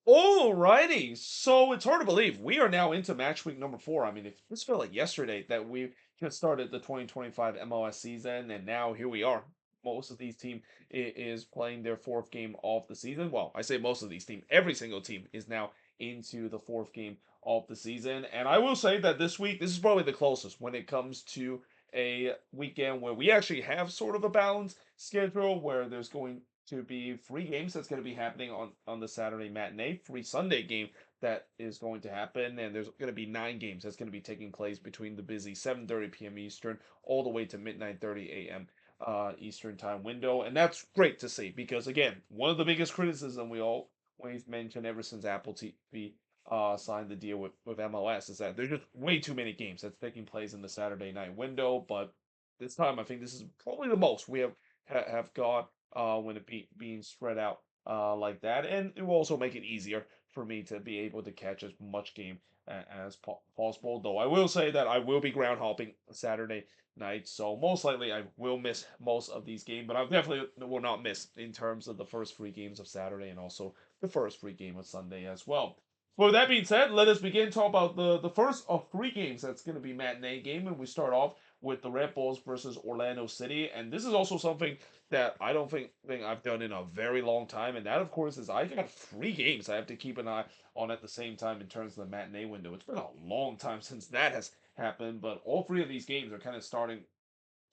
Alrighty, so it's hard to believe we are now into match week number 4. I mean, it just felt like yesterday that we just started the 2025 MLS season, and now here we are. Most of these team is playing their fourth game of the season. Well, I say most of these team, every single team is now into the fourth game of the season, and I will say that this week, this is probably the closest when it comes to a weekend where we actually have sort of a balanced schedule where there's going to be 3 games that's going to be happening on the Saturday matinee, free Sunday game that is going to happen, and there's going to be 9 games that's going to be taking place between the busy 7:30 p.m. Eastern all the way to midnight 30 a.m. Eastern time window, and that's great to see because again, one of the biggest criticism we always mention ever since Apple TV signed the deal with MLS is that there's just way too many games that's taking place in the Saturday night window. But this time, I think this is probably the most we have got when being spread out like that, and it will also make it easier for me to be able to catch as much game as possible. Though I will say that I will be ground hopping Saturday night, so most likely I will miss most of these games, but I definitely will not miss in terms of the first 3 games of Saturday and also the first free game of Sunday as well. With that being said, let us begin talk about the first of 3 games that's going to be matinee game, and we start off with the Red Bulls versus Orlando City, and this is also something that I don't think I've done in a very long time, and that of course is I got 3 games I have to keep an eye on at the same time in terms of the matinee window. It's been a long time since that has happened, but all 3 of these games are kind of starting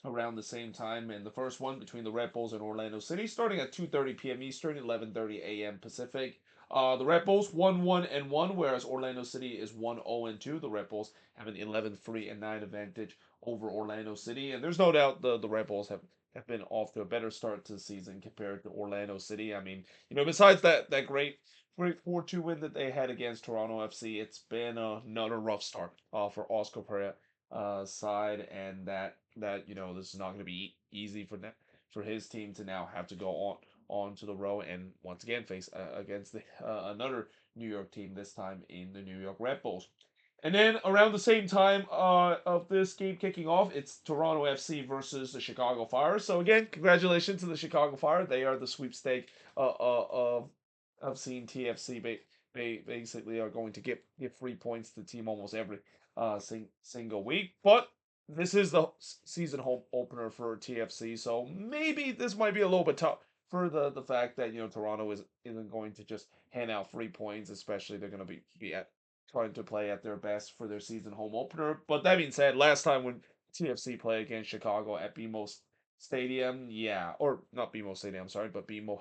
around the same time, and the first one between the Red Bulls and Orlando City starting at 2:30 p.m. Eastern, 11:30 a.m. Pacific. The Red Bulls 1-1-1, whereas Orlando City is 1-0-2. The Red Bulls have an 11-3-9 advantage over Orlando City, and there's no doubt the Red Bulls have been off to a better start to the season compared to Orlando City. I mean, besides that great 4-2 win that they had against Toronto FC, it's been another rough start for Oscar Pereira side, and that this is not going to be easy for them for his team to now have to go on to the road and once again face against another New York team, this time in the New York Red Bulls. And then around the same time of this game kicking off, it's Toronto FC versus the Chicago Fire. So again, congratulations to the Chicago Fire. They are the sweepstake of seeing TFC basically are going to give 3 points to the team almost every single week. But this is the season home opener for TFC, so maybe this might be a little bit tough for the fact that Toronto isn't going to just hand out 3 points, especially they're going to be at trying to play at their best for their season home opener. But that being said, last time when TFC played against Chicago at BMO Stadium, yeah, or not BMO Stadium, I'm sorry, but BMO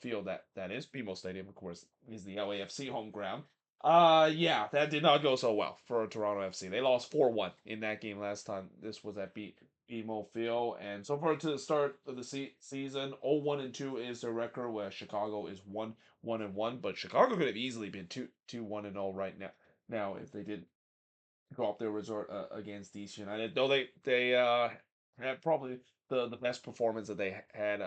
field that is BMO Stadium, of course, is the LAFC home ground. Yeah, that did not go so well for Toronto FC. They lost 4-1 in that game last time. This was at BMO Field, and so far to the start of the season, 0-1-2 is their record, where Chicago is 1-1-1. But Chicago could have easily been 2-1-0 right now if they did go up their resort against DC United. Though they had probably the best performance that they had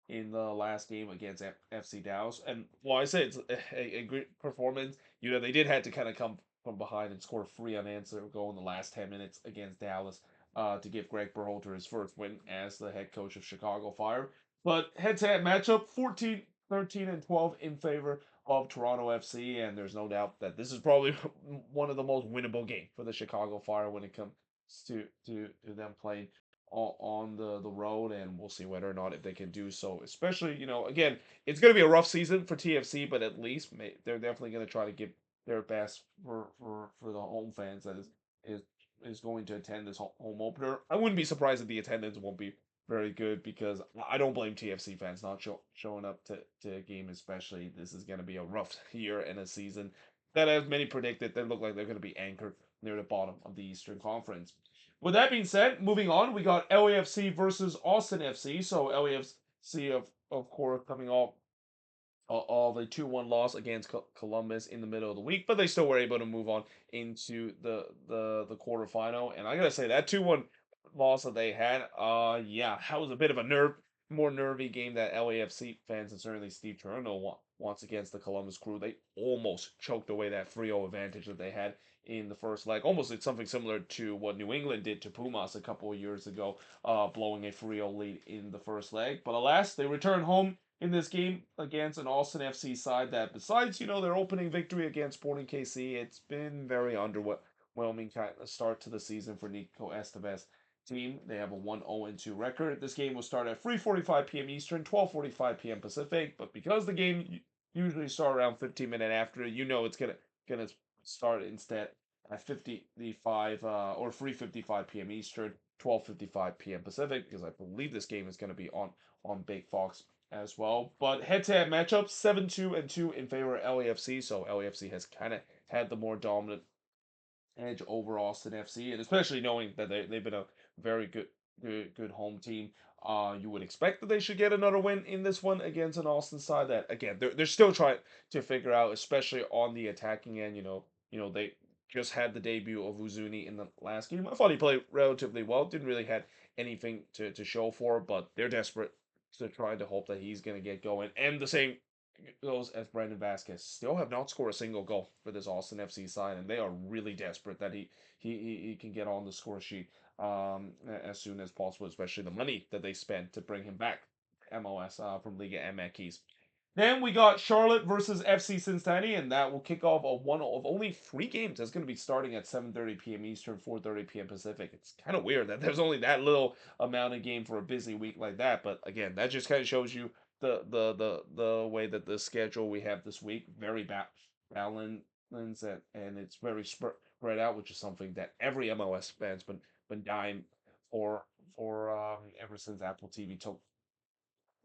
in the last game against FC Dallas. And while I say it's a great performance, they did have to kind of come from behind and score a free unanswered goal in the last 10 minutes against Dallas to give Greg Berhalter his first win as the head coach of Chicago Fire. But head-to-head matchup, 14, 13, and 12 in favor of Toronto FC, and there's no doubt that this is probably one of the most winnable games for the Chicago Fire when it comes to them playing on the road, and we'll see whether or not if they can do so. Especially, again, it's going to be a rough season for TFC, but at least they're definitely going to try to give their best for the home fans that is is going to attend this home opener. I wouldn't be surprised if the attendance won't be very good because I don't blame TFC fans not showing up to a game, especially this is going to be a rough year and a season that, as many predicted, they look like they're going to be anchored near the bottom of the Eastern Conference. With that being said, moving on, we got LAFC versus Austin FC. So LAFC, of course, coming off of a 2-1 loss against Columbus in the middle of the week, but they still were able to move on into the quarterfinal. And I gotta say that 2-1 loss that they had, yeah, that was a bit of a more nervy game that LAFC fans and certainly Steve Cherno wants against the Columbus Crew. They almost choked away that 3-0 advantage that they had in the first leg. Almost it's something similar to what New England did to Pumas a couple of years ago, blowing a 3-0 lead in the first leg. But alas, they returned home in this game against an Austin FC side that, besides their opening victory against Sporting KC, it's been very underwhelming kind of start to the season for Nico Estevez team. They have a 1-0-2 record. This game will start at 3:45 p.m. Eastern, 12:45 p.m. Pacific. But because the game usually start around 15 minutes after, it's gonna start instead at 55 or 3:55 p.m. Eastern, 12:55 p.m. Pacific, because I believe this game is going to be on Big Fox as well. But head-to-head matchup, 7-2 in favor of LAFC. So LAFC has kind of had the more dominant edge over Austin FC, and especially knowing that they've been a very good home team. You would expect that they should get another win in this one against an Austin side that, again, they're still trying to figure out, especially on the attacking end. They just had the debut of Uzuni in the last game. I thought he played relatively well. Didn't really had anything to show for, but they're desperate to try to hope that he's going to get going. And the same goes as Brandon Vasquez. Still have not scored a single goal for this Austin FC side, and they are really desperate that he can get on the score sheet as soon as possible, especially the money that they spent to bring him back MLS from Liga MX. Then we got Charlotte versus FC Cincinnati, and that will kick off a one of only three games. That's going to be starting at 7:30 p.m. Eastern, 4:30 p.m. Pacific. It's kind of weird that there's only that little amount of game for a busy week like that. But again, that just kind of shows you the way that the schedule we have this week very balanced, and it's very spread out, which is something that every MLS fan's been dying for ever since Apple TV took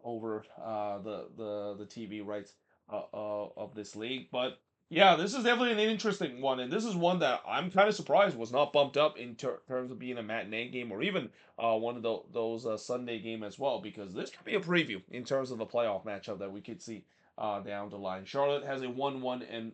over the TV rights of this league. But yeah, this is definitely an interesting one, and this is one that I'm kind of surprised was not bumped up in terms of being a matinee game or even one of those Sunday game as well, because this could be a preview in terms of the playoff matchup that we could see down the line. Charlotte has a 1-1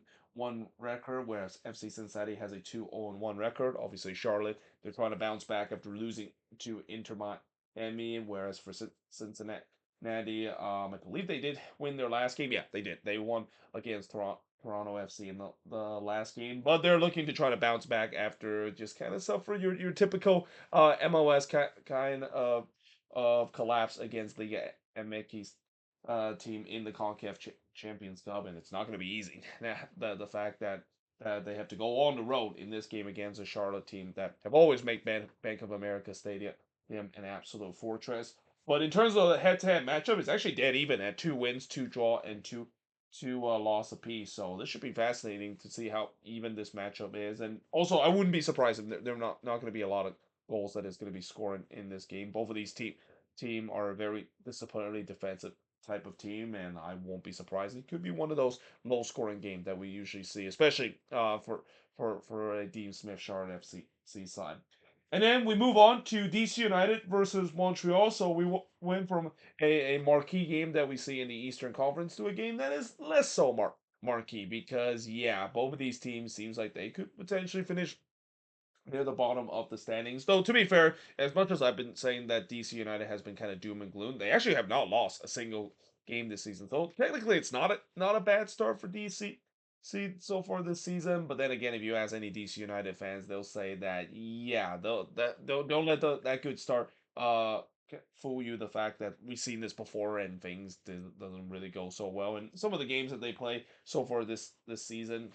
record, whereas FC Cincinnati has a 2-0-1 record. Obviously, Charlotte, they're trying to bounce back after losing to Inter Miami, whereas for Cincinnati, I believe they did win their last game. Yeah, they did. They won against Toronto FC in the last game, but they're looking to try to bounce back after just kind of suffer your typical MLS kind of collapse against Liga MX team in the CONCACAF Champions Cup, and it's not going to be easy. The fact that they have to go on the road in this game against a Charlotte team that have always made Bank of America Stadium an absolute fortress. But in terms of the head-to-head matchup, it's actually dead even at 2 wins, 2 draw, and two loss apiece. So this should be fascinating to see how even this matchup is. And also, I wouldn't be surprised if they're not going to be a lot of goals that is going to be scoring in this game. Both of these team are a very disciplinary defensive type of team, and I won't be surprised. It could be one of those low scoring games that we usually see, especially for a Dean Smith Charlotte FC side. And then we move on to DC United versus Montreal. So we went from a marquee game that we see in the Eastern Conference to a game that is less so marquee, because yeah, both of these teams seems like they could potentially finish near the bottom of the standings. Though to be fair, as much as I've been saying that DC United has been kind of doom and gloom, they actually have not lost a single game this season. So technically, it's not a bad start for DC. See so far this season, but then again, if you ask any DC United fans, they'll say that yeah, don't let that good start fool you. The fact that we've seen this before and things doesn't really go so well, and some of the games that they play so far this season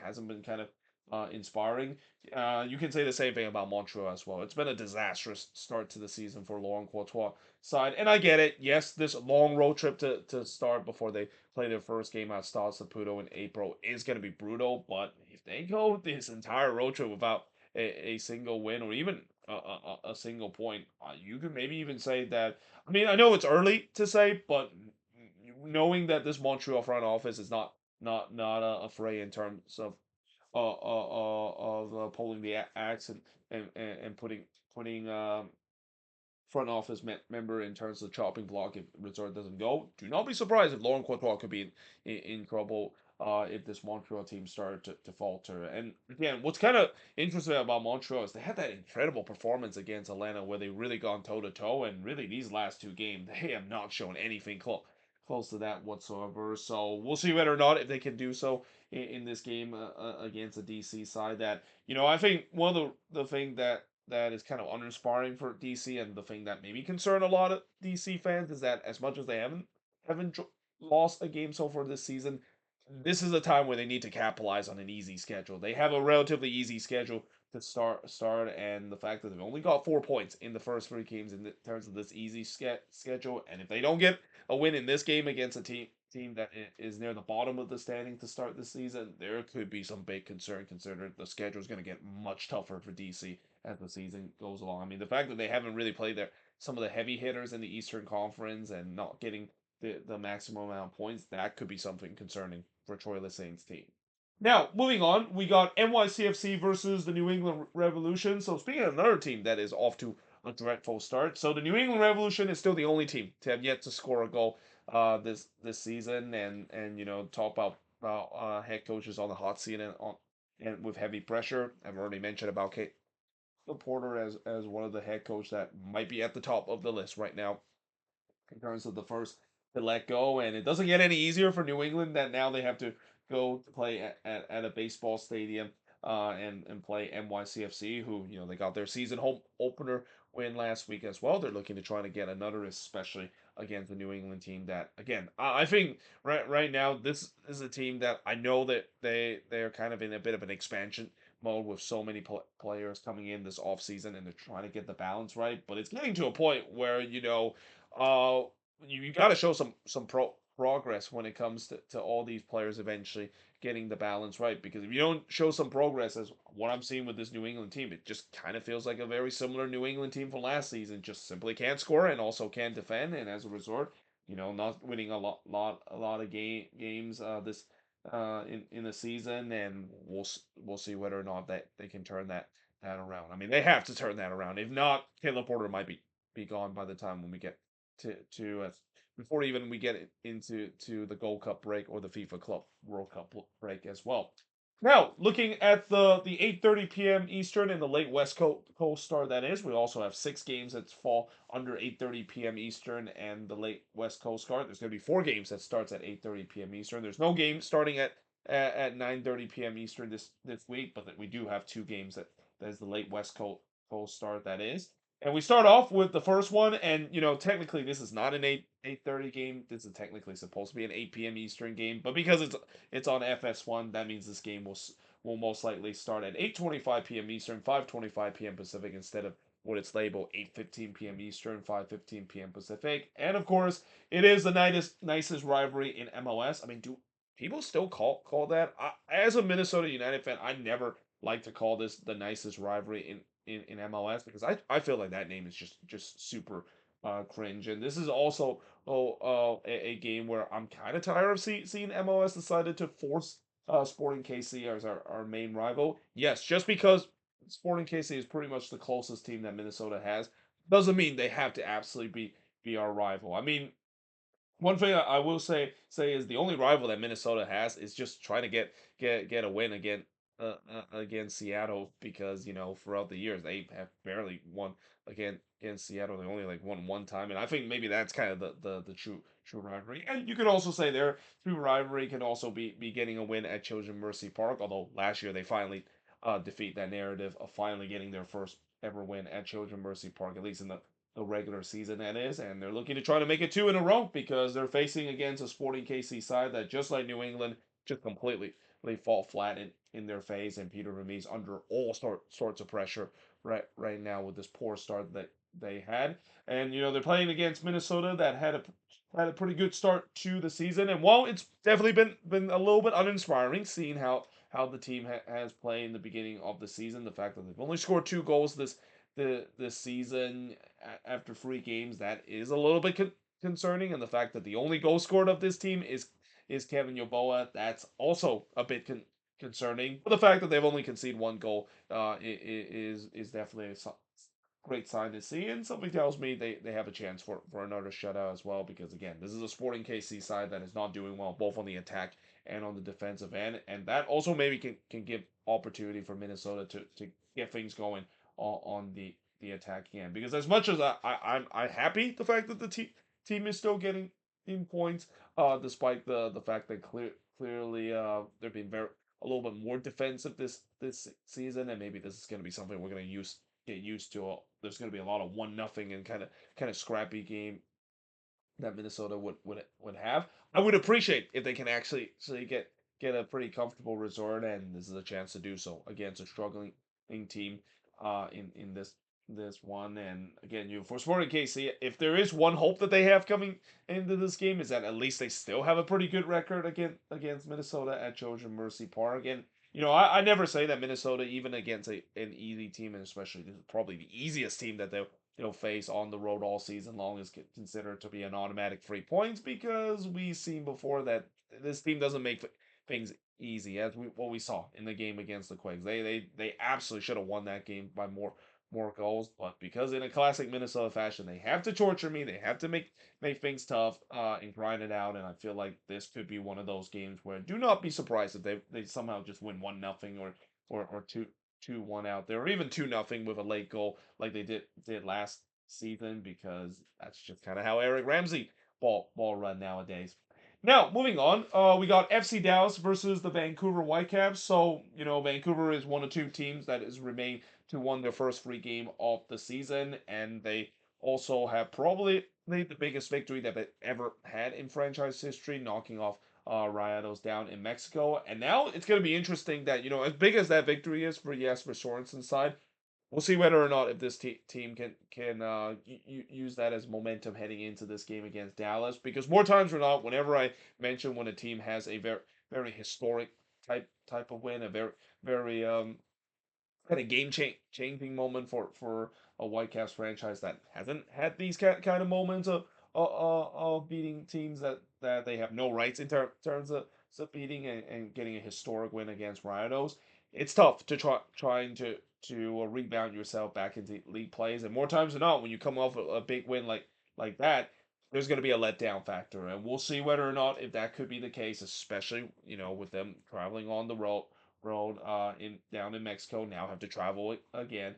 hasn't been kind of inspiring. You can say the same thing about Montreal as well. It's been a disastrous start to the season for Laurent Courtois side, and I get it. Yes, this long road trip to start before they play their first game at Stade Saputo in April is going to be brutal. But if they go this entire road trip without a single win or even a single point, you could maybe even say that. I mean, I know it's early to say, but knowing that this Montreal front office is not a fray in terms of pulling the axe and putting front office member in terms of chopping block if Resort doesn't go. Do not be surprised if Lauren Courtois could be in trouble if this Montreal team started to falter. And again, what's kind of interesting about Montreal is they had that incredible performance against Atlanta where they really gone toe to toe, and really these last two games they have not shown anything close to that whatsoever. So we'll see whether or not if they can do so in this game against the DC side. That I think one of the thing that is kind of uninspiring for DC, and the thing that maybe concern a lot of DC fans is that as much as they haven't lost a game so far this season. This is a time where they need to capitalize on an easy schedule. They have a relatively easy schedule to start, and the fact that they've only got 4 points in the first 3 games in terms of this easy schedule, and if they don't get a win in this game against a team that is near the bottom of the standing to start the season, there could be some big concern considering the schedule is going to get much tougher for DC as the season goes along. I mean, the fact that they haven't really played some of the heavy hitters in the Eastern Conference and not getting the maximum amount of points, that could be something concerning for Troy Lissane's team. Now, moving on, we got NYCFC versus the New England Revolution. So, speaking of another team that is off to a dreadful start, so the New England Revolution is still the only team to have yet to score a goal this season, and talk about head coaches on the hot seat and with heavy pressure. I've already mentioned about Kate Porter as one of the head coach that might be at the top of the list right now in terms of the first to let go. And it doesn't get any easier for New England that now they have to go to play at a baseball stadium and play NYCFC, who, they got their season home opener win last week as well. They're looking to try to get another, especially against the New England team that, again, I think right now this is a team that I know that they're kind of in a bit of an expansion mode with so many players coming in this offseason, and they're trying to get the balance right. But it's getting to a point where, uh, you got to show some progress when it comes to all these players eventually getting the balance right. Because if you don't show some progress, as what I'm seeing with this New England team, it just kind of feels like a very similar New England team from last season. Just simply can't score and also can't defend, and as a result, not winning a lot of games this in the season. And we'll see whether or not that they can turn that around. I mean, they have to turn that around. If not, Caleb Porter might be gone by the time when we get to before even we get into the Gold Cup break or the FIFA Club World Cup break as well. Now, looking at the 8:30 p.m. Eastern and the late West Coast start, that is, we also have 6 games that fall under 8:30 p.m. Eastern and the late West Coast start. There's going to be 4 games that starts at 8:30 p.m. Eastern. There's no game starting at 9:30 p.m. Eastern this week, but we do have 2 games that is the late West Coast start, that is. And we start off with the first one, and technically this is not an 8:30 game. This is technically supposed to be an 8 p.m. Eastern game, but because it's on FS1, that means this game will most likely start at 8:25 p.m. Eastern, 5:25 p.m. Pacific, instead of what it's labeled 8:15 p.m. Eastern, 5:15 p.m. Pacific. And of course, it is the nicest rivalry in MLS. I mean, do people still call that? As a Minnesota United fan, I never like to call this the nicest rivalry in MLS, because I feel like that name is just super cringe. And this is also a game where I'm kind of tired of seeing MLS decided to force Sporting KC as our main rival. Yes, just because Sporting KC is pretty much the closest team that Minnesota has doesn't mean they have to absolutely be our rival. I mean, one thing I will say is the only rival that Minnesota has is just trying to get a win against Seattle, because throughout the years they have barely won against Seattle. They only like won one time, and I think maybe that's kind of the true rivalry. And you could also say their true rivalry can also be getting a win at Children's Mercy Park. Although last year they finally defeat that narrative of finally getting their first ever win at Children's Mercy Park, at least in the regular season, that is. And they're looking to try to make it 2 in a row, because they're facing against a Sporting KC side that, just like New England, just completely they fall flat in their face. And Peter Vermes under all sorts of pressure right now with this poor start that they had. And they're playing against Minnesota that had a pretty good start to the season. And while it's definitely been a little bit uninspiring seeing how the team has played in the beginning of the season, the fact that they've only scored 2 goals this season after 3 games, that is a little bit concerning. And the fact that the only goal scored of this team is Kevin Yoboa, that's also a bit concerning. But the fact that they've only conceded 1 goal is definitely a great sign to see, and something tells me they have a chance for another shutout as well. Because again, this is a Sporting KC side that is not doing well both on the attack and on the defensive end, and that also maybe can give opportunity for Minnesota to get things going on the attacking end. Because as much as I'm happy the fact that the team is still getting in points, despite the fact that clearly they've been a little bit more defensive this season, and maybe this is going to be something we're going to get used to. There's going to be a lot of 1-0 and kind of scrappy that Minnesota would have. I would appreciate if they can actually get a pretty comfortable resort, and this is a chance to do so against a struggling team in this one. And again, you for Sporting KC, if there is one hope that they have coming into this game, is that at least they still have a pretty good record against Minnesota at Trojan Mercy Park. And I never say that Minnesota, even against an easy team, and especially this is probably the easiest team that they'll face on the road all season long, is considered to be an automatic 3 points, because we've seen before that this team doesn't make things easy, as what we saw in the game against the Quakes. They absolutely should have won that game by more goals, but because in a classic Minnesota fashion, they have to torture me, they have to make things tough and grind it out. And I feel like this could be one of those games where do not be surprised if they somehow just win 1-0, or 2-1 out there, or even 2-0 with a late goal like they did last season, because that's just kind of how Eric Ramsey ball run nowadays. Now, moving on, we got FC Dallas versus the Vancouver Whitecaps. So, Vancouver is one of two teams that has remained to won their first free game of the season, and they also have probably the biggest victory that they ever had in franchise history, knocking off Rayados down in Mexico. And now it's going to be interesting that, as big as that victory is for Jesper Sorensen's side, we'll see whether or not if this team can use that as momentum heading into this game against Dallas. Because more times than not, whenever I mention when a team has a very historic type of win, a very kind of changing moment for a Whitecaps franchise that hasn't had these kind of moments of beating teams that they have no rights in terms of beating, and getting a historic win against Rayados. It's tough to trying to rebound yourself back into league plays, and more times than not, when you come off a big win like that, there's going to be a letdown factor, and we'll see whether or not if that could be the case, especially with them traveling on the road in down in Mexico, now have to travel again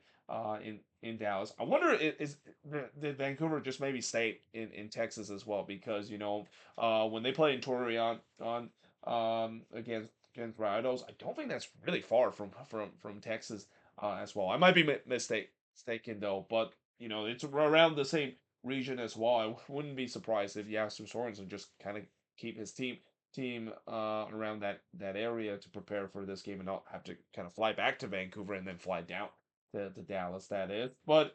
in Dallas. I wonder did Vancouver just maybe stay in Texas as well, because when they play in Torreon on against Rayados, I don't think that's really far from Texas as well. I might be mistaken though, but it's around the same region as well. I wouldn't be surprised if Jasper Sorensen just kind of keep his team around that area to prepare for this game, and not have to kind of fly back to Vancouver and then fly down to Dallas. That is, but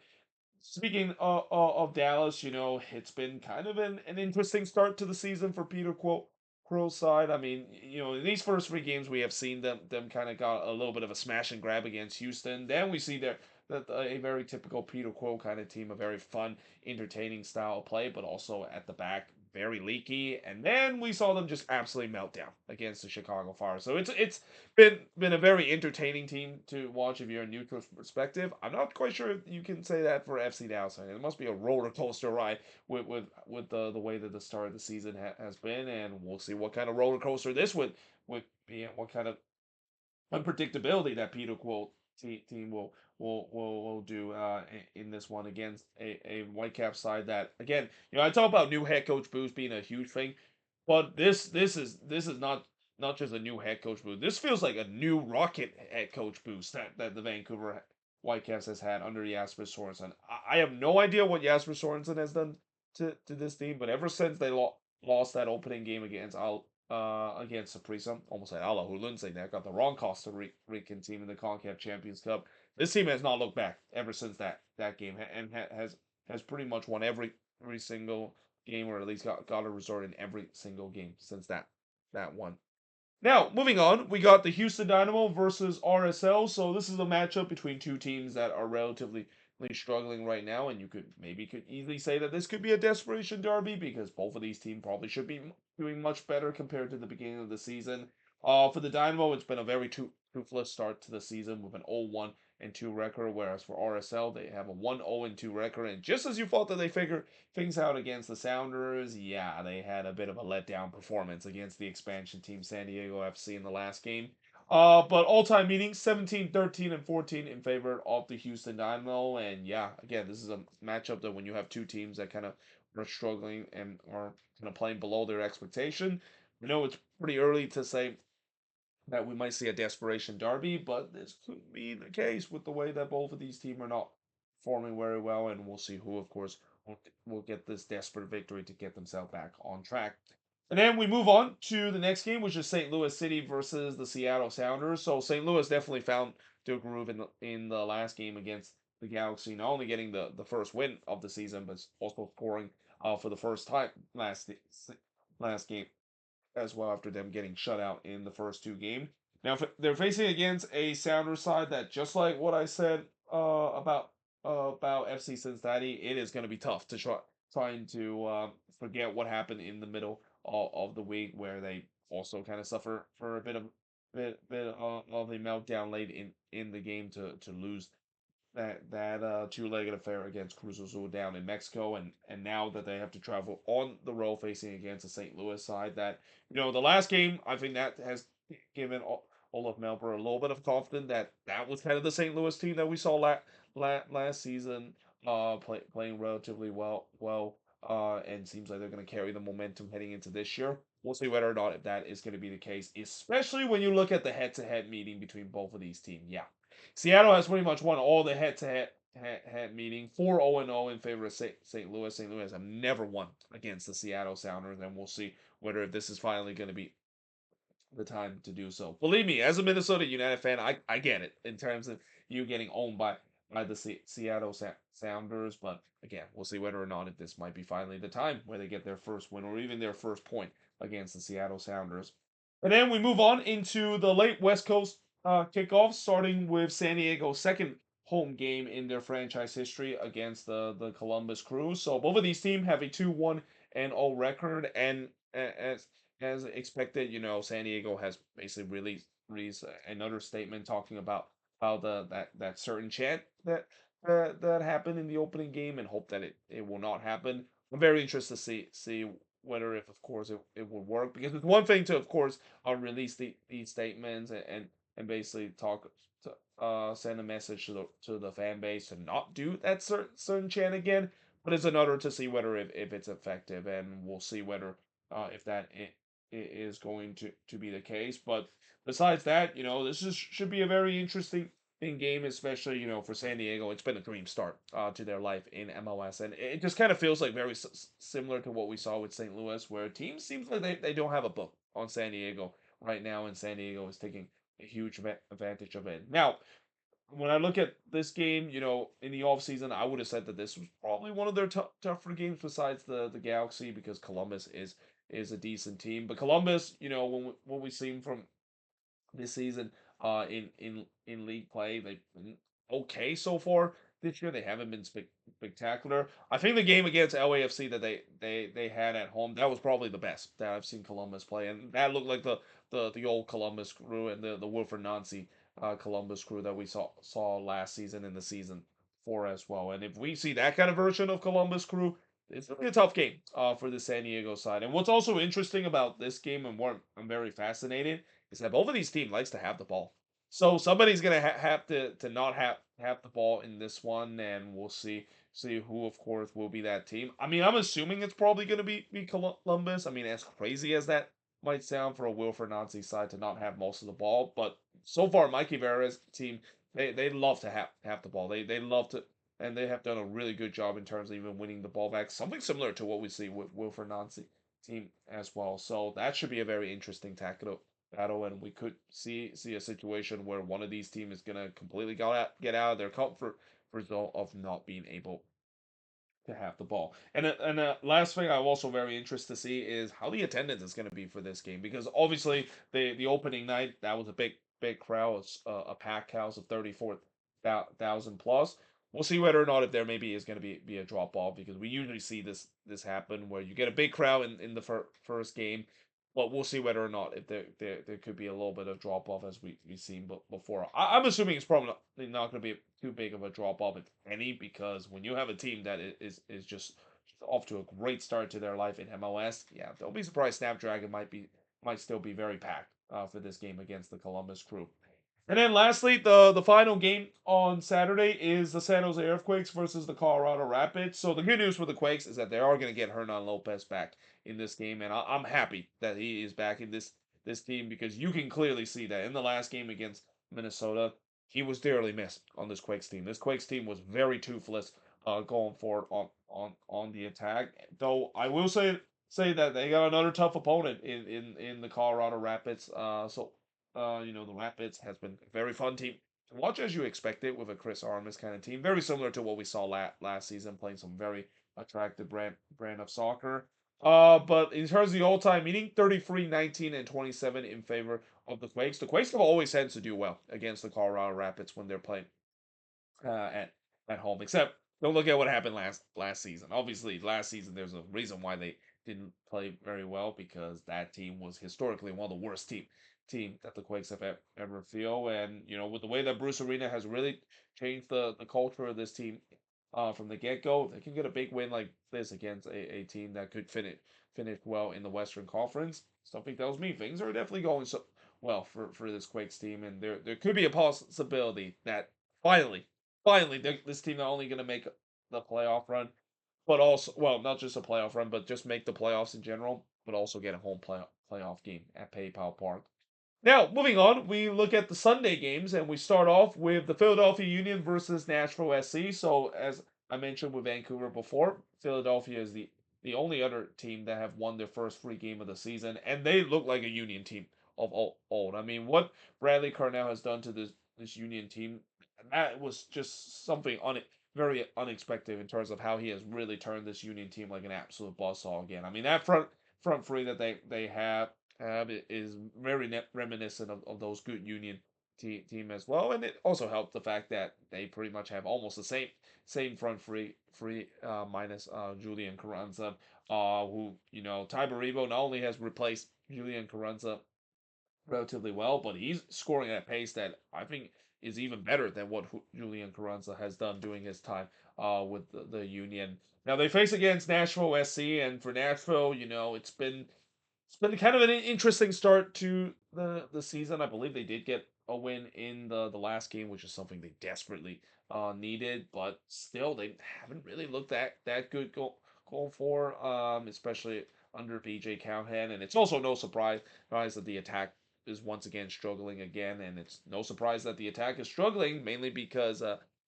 speaking of Dallas, it's been kind of an interesting start to the season for Peter Quill's side. I mean, in these first three games, we have seen them kind of got a little bit of a smash and grab against Houston. Then we see that a very typical Peter Quill kind of team, a very fun, entertaining style of play, but also at the back very leaky. And then we saw them just absolutely melt down against the Chicago Fire. So it's been a very entertaining team to watch if you're a neutral perspective. I'm not quite sure if you can say that for FC Dallas. It must be a roller coaster ride with the way that the start of the season has been, and we'll see what kind of roller coaster this would be, and what kind of unpredictability that Peter Quill team will do in this one against a Whitecap side that, again, I talk about new head coach boost being a huge thing, but this is not just a new head coach boost. This feels like a new rocket head coach boost that the Vancouver Whitecaps has had under Jasper Sorensen. I have no idea what Jasper Sorensen has done to this team, but ever since they lost that opening game against Saprissa, almost at Ala Hulunse, they got the wrong Costa Rican team in the CONCACAF Champions Cup. This team has not looked back ever since that game, and has pretty much won every single game, or at least got a resort in every single game since that one. Now, moving on, we got the Houston Dynamo versus RSL. So this is a matchup between two teams that are relatively struggling right now, and you could easily say that this could be a desperation derby, because both of these teams probably should be doing much better compared to the beginning of the season. For the Dynamo, it's been a very toothless start to the season with an 0-1-2 record, whereas for RSL, they have a 1-0-2 record. And just as you thought that they figured things out against the Sounders, yeah, they had a bit of a letdown performance against the expansion team San Diego FC in the last game. But all-time meetings 17, 13, and 14 in favor of the Houston Dynamo. And yeah, again, this is a matchup that when you have two teams that kind of are struggling and are kind of playing below their expectation, I know it's pretty early to say that we might see a desperation derby, but this could be the case with the way that both of these teams are not performing very well, and we'll see who, of course, will get this desperate victory to get themselves back on track. And then we move on to the next game, which is St. Louis City versus the Seattle Sounders. So St. Louis definitely found their groove in the last game against the Galaxy, not only getting the first win of the season, but also scoring for the first time last game as well after them getting shut out in the first two games. Now they're facing against a Sounders side that, just like what I said about FC Cincinnati, it is going to be tough to trying to forget what happened in the middle of the week, where they also kind of suffer for a bit of a meltdown late in the game to lose that two-legged affair against Cruz Azul down in Mexico, and now that they have to travel on the road facing against the St. Louis side, that the last game, I think that has given Olaf Melber a little bit of confidence that that was kind of the St. Louis team that we saw last season, playing relatively well, and seems like they're going to carry the momentum heading into this year. We'll see whether or not if that is going to be the case, especially when you look at the head-to-head meeting between both of these teams. Yeah, Seattle has pretty much won all the head-to-head meeting, 4-0 in favor of St. Louis. St. Louis have never won against the Seattle Sounders, and we'll see whether if this is finally going to be the time to do so. Believe me, as a Minnesota United fan, I get it in terms of you getting owned by the Seattle Sounders, but again, we'll see whether or not if this might be finally the time where they get their first win or even their first point against the Seattle Sounders. And then we move on into the late West Coast kickoffs, starting with San Diego's second home game in their franchise history against the Columbus Crew. So both of these teams have a 2-1-0 record, and as expected, San Diego has basically released another statement talking about how that certain chant that happened in the opening game, and hope that it will not happen. I'm very interested to see whether, if of course it will work, because it's one thing to, of course, release these statements and basically talk to send a message to the fan base to not do that certain chant again, but it's another to see whether if it's effective, and we'll see whether if that is going to be the case. But besides that, should be a very interesting game, especially for San Diego. It's been a dream start to their life in MLS, and it just kind of feels like very similar to what we saw with St. Louis, where teams seems like they don't have a book on San Diego right now, and San Diego is taking a huge advantage of it. Now, when I look at this game, in the offseason, I would have said that this was probably one of their tougher games besides the Galaxy, because Columbus is a decent team. But Columbus, when we seen from this season in league play, they've been okay so far this year. They haven't been spectacular. I think the game against LAFC that they had at home, that was probably the best that I've seen Columbus play, and that looked like the old Columbus Crew, and the Wilfred Nancy Columbus Crew that we saw last season and the season four as well. And if we see that kind of version of Columbus Crew, it's gonna be a tough game for the San Diego side. And what's also interesting about this game, and what I'm very fascinated, is that both of these teams likes to have the ball. So somebody's gonna have to not have the ball in this one, and we'll see who, of course, will be that team. I mean, I'm assuming it's probably gonna be Columbus. I mean, as crazy as that might sound for a Wilfred Nancy side to not have most of the ball, but so far, Mikey Vera's team, they love to have the ball. They love to, and they have done a really good job in terms of even winning the ball back. Something similar to what we see with Wilfred Nancy team as well. So that should be a very interesting battle, and we could see a situation where one of these teams is gonna completely get out of their comfort zone of not being able to have the ball. And last thing I'm also very interested to see is how the attendance is going to be for this game, because obviously the opening night, that was a big crowd, a packed house of 34,000 plus. We'll see whether or not if there maybe is going to be a drop off, because we usually see this happen where you get a big crowd in the first game. But we'll see whether or not if there could be a little bit of drop off, as we've seen before. I'm assuming it's probably not going to be too big of a drop off, if any, because when you have a team that is just off to a great start to their life in MLS, yeah, don't be surprised Snapdragon might still be very packed for this game against the Columbus Crew. And then lastly, the final game on Saturday is the San Jose Earthquakes versus the Colorado Rapids. So the good news for the Quakes is that they are going to get Hernan Lopez back in this game, and I'm happy that he is back in this team, because you can clearly see that in the last game against Minnesota, he was dearly missed on this Quakes team. This Quakes team was very toothless going forward on the attack. Though I will say that they got another tough opponent in the Colorado Rapids. The Rapids has been a very fun team to watch as you expect it with a Chris Armas kind of team. Very similar to what we saw last season, playing some very attractive brand of soccer. But in terms of the all-time meeting, 33, 19, and 27 in favor of the Quakes. The Quakes have always tends to do well against the Colorado Rapids when they're playing uh, at at home. Except don't look at what happened last season. Obviously, last season there's a reason why they didn't play very well because that team was historically one of the worst team that the Quakes have ever feel. And with the way that Bruce Arena has really changed the culture of this team from the get go, they can get a big win like this against a team that could finish well in the Western Conference. Something tells me things are definitely going well for this Quakes team, and there could be a possibility that finally this team not only going to make the playoff run, but also, well, not just a playoff run, but just make the playoffs in general, but also get a home playoff game at PayPal Park. Now, moving on, we look at the Sunday games, and we start off with the Philadelphia Union versus Nashville SC. So, as I mentioned with Vancouver before, Philadelphia is the only other team that have won their first free game of the season, and they look like a Union team of old. I mean, what Bradley Carnell has done to this Union team, that was just something very unexpected in terms of how he has really turned this Union team like an absolute buzzsaw again. I mean, that front three that they have is very reminiscent of those good Union team as well, and it also helped the fact that they pretty much have almost the same front three minus Julian Carranza, who Ty Baribo not only has replaced Julian Carranza relatively well, but he's scoring at a pace that I think is even better than what Julian Carranza has done during his time with the Union. Now they face against Nashville SC, and for Nashville, it's been kind of an interesting start to the season. I believe they did get a win in the last game, which is something they desperately needed, but still they haven't really looked that good going for, especially under BJ Cowhan. And it's also no surprise that the attack is once again struggling again, and it's no surprise that the attack is struggling mainly because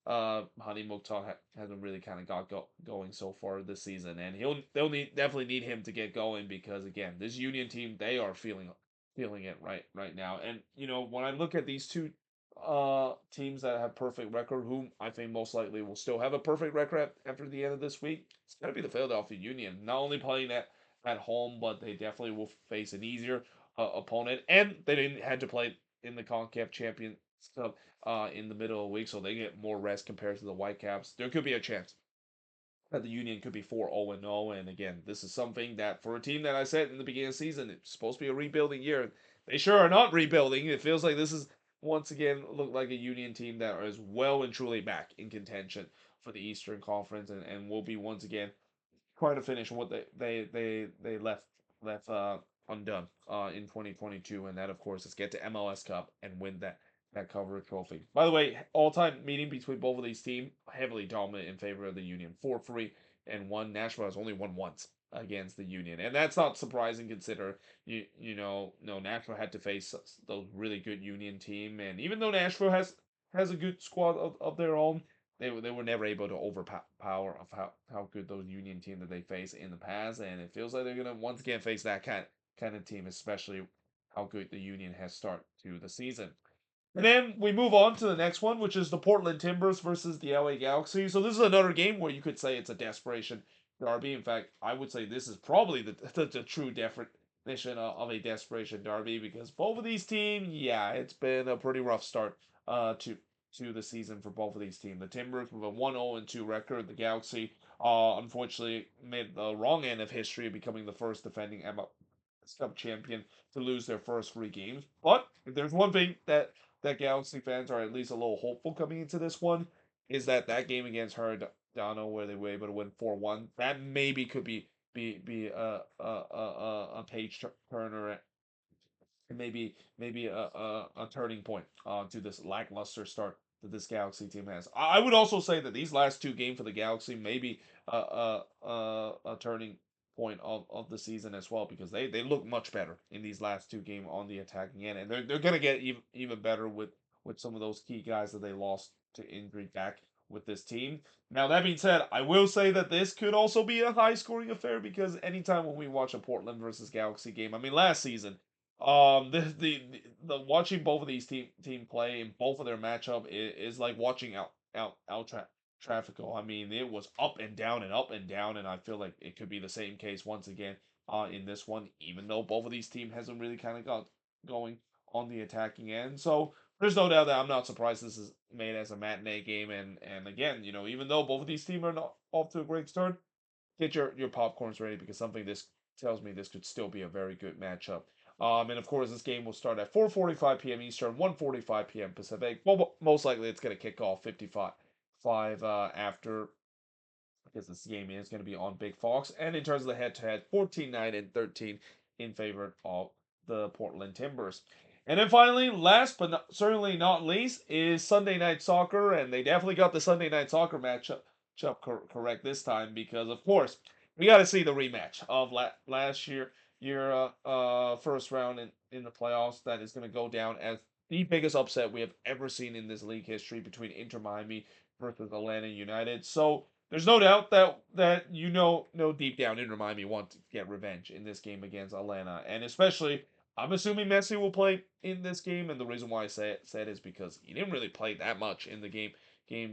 Honey Mukhtar hasn't really kind of going so far this season, and they'll definitely need him to get going because again, this Union team, they are feeling it right now. And when I look at these two teams that have perfect record, whom I think most likely will still have a perfect record after the end of this week, it's gonna be the Philadelphia Union. Not only playing at home, but they definitely will face an easier opponent, and they didn't had to play in the CONCACAF Champions Cup in the middle of the week, so they get more rest compared to the Whitecaps. There could be a chance that the Union could be 4-0-0. And again, this is something that for a team that I said in the beginning of the season, it's supposed to be a rebuilding year. They sure are not rebuilding. It feels like this is once again look like a Union team that is well and truly back in contention for the Eastern Conference and will be once again trying to finish what they left undone in 2022, and that of course is get to MLS Cup and win that cover trophy. By the way, all-time meeting between both of these teams heavily dominant in favor of the Union, 4-3 and one. Nashville has only won once against the Union, and that's not surprising consider no Nashville had to face those really good Union team, and even though Nashville has a good squad of their own, they were never able to overpower of how good those Union team that they face in the past, and it feels like they're gonna once again face that kind of team, especially how good the Union has started to the season. And then we move on to the next one, which is the Portland Timbers versus the LA Galaxy. So this is another game where you could say it's a desperation derby. In fact, I would say this is probably the true definition of a desperation derby because both of these teams, yeah, it's been a pretty rough start to the season for both of these teams. The Timbers with a 1-0-2 record. The Galaxy, unfortunately, made the wrong end of history, becoming the first defending MLS Cup champion to lose their first three games. But if there's one thing that Galaxy fans are at least a little hopeful coming into this one, is that game against Dynamo where they were able to win 4-1. That maybe could be a page turner, and maybe a turning point to this lackluster start that this Galaxy team has. I would also say that these last two games for the Galaxy may be a turning point of the season as well because they look much better in these last two games on the attacking end, and they're gonna get even better with some of those key guys that they lost to injury back with this team. Now that being said, I will say that this could also be a high scoring affair because anytime when we watch a Portland versus Galaxy game, I mean last season, the watching both of these team play in both of their matchup is like watching out Traffico. I mean, it was up and down, and I feel like it could be the same case once again in this one, even though both of these teams hasn't really kind of got going on the attacking end. So there's no doubt that I'm not surprised this is made as a matinee game. And again, even though both of these teams are not off to a great start, get your popcorns ready because something this tells me this could still be a very good matchup. And of course, this game will start at 4:45 p.m. Eastern, 1:45 p.m. Pacific. Well, most likely it's going to kick off 55 after because this game is going to be on Big Fox. And in terms of the head-to-head, 14-9 and 13 in favor of the Portland Timbers. And then finally, last but certainly not least, is Sunday Night Soccer, and they definitely got the Sunday Night Soccer matchup correct this time because, of course, we got to see the rematch of last year first round in the playoffs. That is going to go down as the biggest upset we have ever seen in this league history between Inter Miami versus Atlanta United. So there's no doubt that no deep down Inter Miami want to get revenge in this game against Atlanta, and especially I'm assuming Messi will play in this game, and the reason why I said is because he didn't really play that much in the game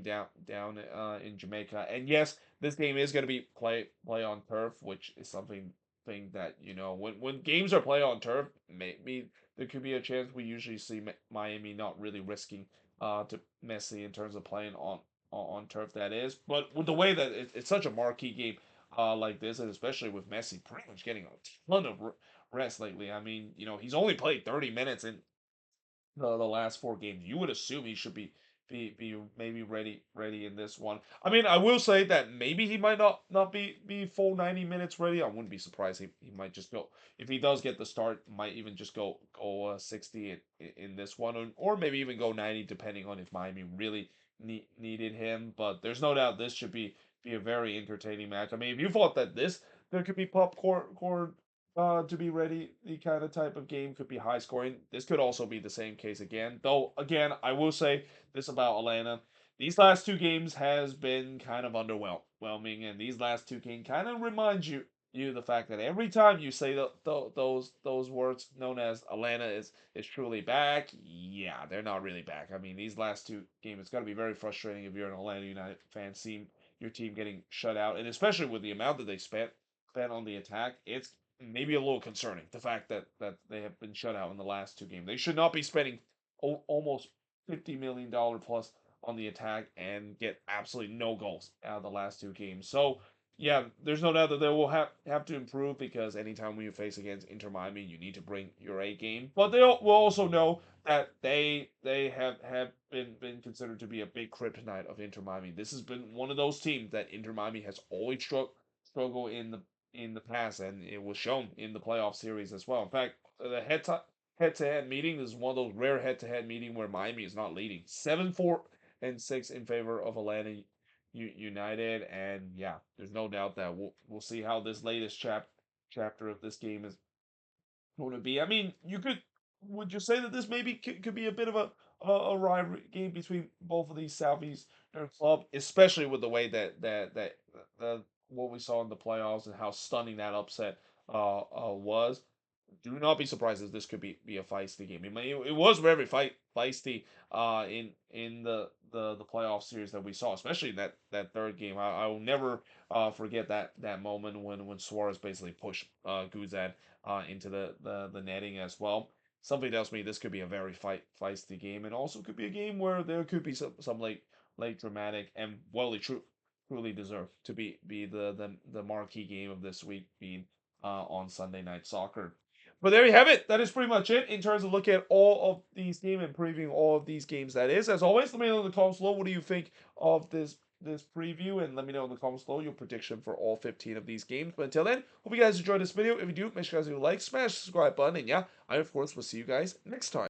down in Jamaica. And yes, this game is going to be play on turf, which is something thing that when games are played on turf, maybe there could be a chance we usually see Miami not really risking to Messi in terms of playing on turf that is. But with the way that it's such a marquee game like this, and especially with Messi pretty much getting a ton of rest lately. I mean, he's only played 30 minutes in the last four games. You would assume he should be maybe ready in this one. I mean, I will say that maybe he might not be full 90 minutes ready. I wouldn't be surprised he might just go if he does get the start, might even just go 60 in this one or maybe even go 90 depending on if Miami really needed him. But there's no doubt this should be a very entertaining match. I mean, if you thought that there could be popcorn to be ready, the kind of type of game could be high scoring. This could also be the same case again. Though again, I will say this about Atlanta. These last two games has been kind of underwhelming, and these last two games kind of remind you the fact that every time you say those words known as Atlanta is truly back, yeah, they're not really back. I mean, these last two games, it's got to be very frustrating if you're an Atlanta United fan, seeing your team getting shut out, and especially with the amount that they spent on the attack, it's maybe a little concerning. The fact that they have been shut out in the last two games. They should not be spending almost $50 million plus on the attack and get absolutely no goals out of the last two games. So yeah, there's no doubt that they will have to improve because anytime we face against Inter Miami, you need to bring your A game. But they will also know that they have been considered to be a big kryptonite of Inter Miami. This has been one of those teams that Inter Miami has always struggled in the past, and it was shown in the playoff series as well. In fact, the head-to-head meeting is one of those rare head-to-head meeting where Miami is not leading 7-4 and 6 in favor of Atlanta United, and yeah, there's no doubt that we'll see how this latest chapter of this game is going to be. I mean, would you say that this maybe could be a bit of a rivalry game between both of these Southeastern club, especially with the way that what we saw in the playoffs and how stunning that upset was. Do not be surprised if this could be a feisty game. It was very feisty in the playoff series that we saw, especially in that third game. I will never forget that moment when Suarez basically pushed Guzan into the netting as well. Something tells me this could be a very feisty game, and also could be a game where there could be some late dramatic and truly deserve to be the marquee game of this week being on Sunday Night Soccer. But there you have it. That is pretty much it in terms of looking at all of these games and previewing all of these games. That is, as always, let me know in the comments below what do you think of this preview, and let me know in the comments below your prediction for all 15 of these games. But until then, hope you guys enjoyed this video. If you do, make sure you guys do like, smash the subscribe button, and yeah, I of course will see you guys next time.